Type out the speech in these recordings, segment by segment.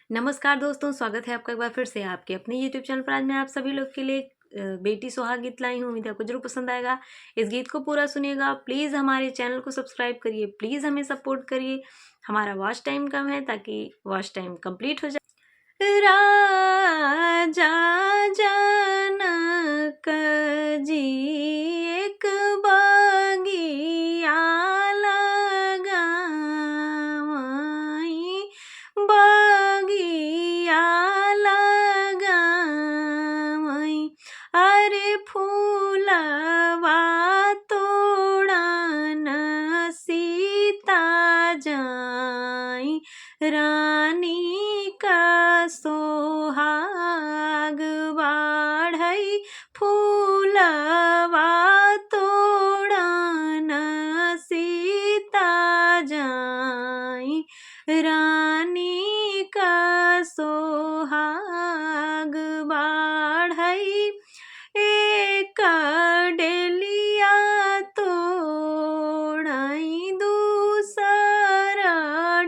नमस्कार दोस्तों, स्वागत है आपका एक बार फिर से आपके अपने यूट्यूब चैनल पर। आज मैं आप सभी लोग के लिए बेटी सुहाग गीत लाई हूँ। उम्मीद है आपको जरूर पसंद आएगा। इस गीत को पूरा सुनिएगा। प्लीज़ हमारे चैनल को सब्सक्राइब करिए, प्लीज़ हमें सपोर्ट करिए। हमारा वॉच टाइम कम है ताकि वॉच टाइम कंप्लीट हो जाए। राजा जनक जी एक बगिया लगावई, बगिया लगावई, अरे फूलवा तोड़न सीता जाई, रानी का सोहाग बाढ़ई, फूलवा तोड़न सीता जाई, रानी का सोहाग बाढ़ई। एक डेलिया तोड़ई, दूसर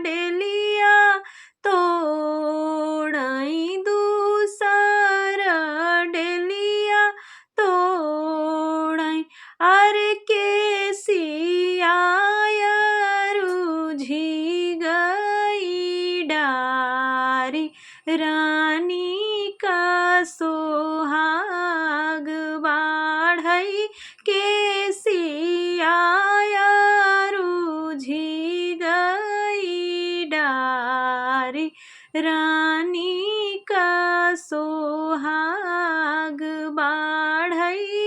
डेलिया तोड़ई, दूसर डेलिया तोड़ई, अरे केसिया रुझी गई डारी, रानी का सोहाग बाढ़ई, केसिया रुझी गई डारी, रानी का सोहाग बाढ़ई।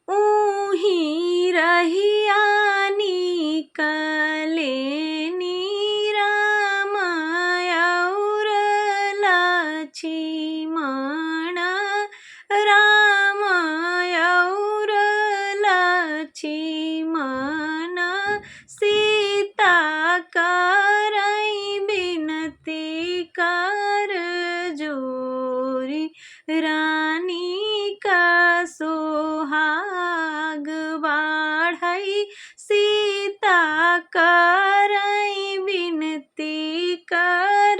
ऊही रहिया निकले राम और लक्ष्मण, राम और लक्ष्मण, सीता करई बिनती कर जोरी, रानी का सोहाग बाढ़ई, सीता करई बिनती कर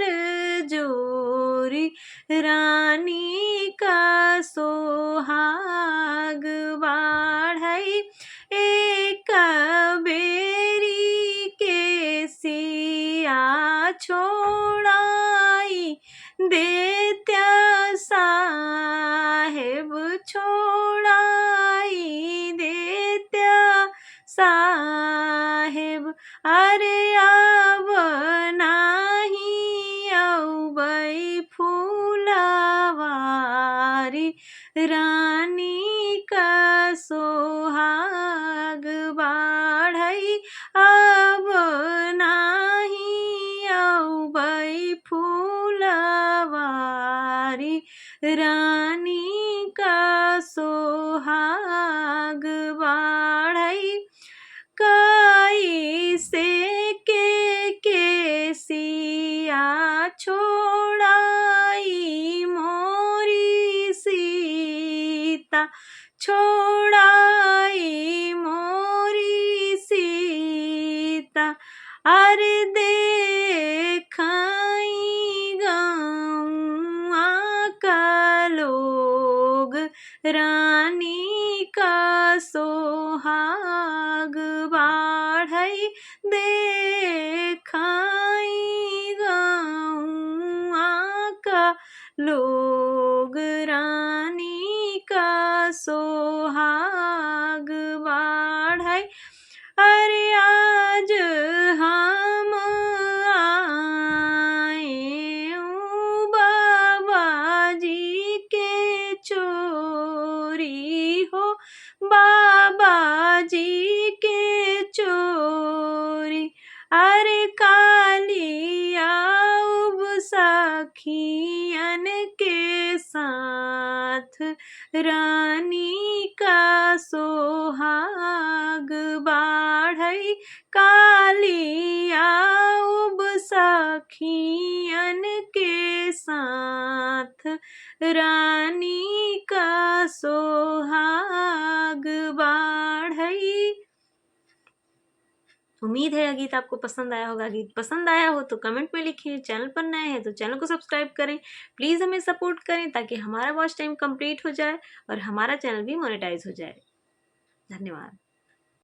जोरी, रानी का सोहाग बाढ़ई। एक बेरी के सिया छोड़ाई, देत्या साहेब छोड़ाई, देत्या साहेब, अरे अब नाही औबई फूलवारी, रानी का सोहाग बाढ़ई, अब नाही औबई फूलवारी, रानी का सोहाग बाढ़ई। कई से के सिया छोड़ाई, मोरी सीता छोड़ाई, मोरी सीता, अरे देखई गौआ का लोग, रानी का सोहाग बाढ़ई, देखई गौआ का लोग, रानी का सोहाग बाढ़ई, अरे आज हम आए बाबा जी के चोरी हो, बाबा जी के चोरी, अरे कालिया उब सखियन के साथ, रानी का सोहाग बाढ़ई, कालिया उब सखियन के साथ, रानी का सोहाग बाढ़ई। उम्मीद है यह गीत आपको पसंद आया होगा। गीत पसंद आया हो तो कमेंट में लिखिए, चैनल पर नए हैं तो चैनल को सब्सक्राइब करें, प्लीज़ हमें सपोर्ट करें ताकि हमारा वॉच टाइम कंप्लीट हो जाए और हमारा चैनल भी मोनेटाइज हो जाए। धन्यवाद।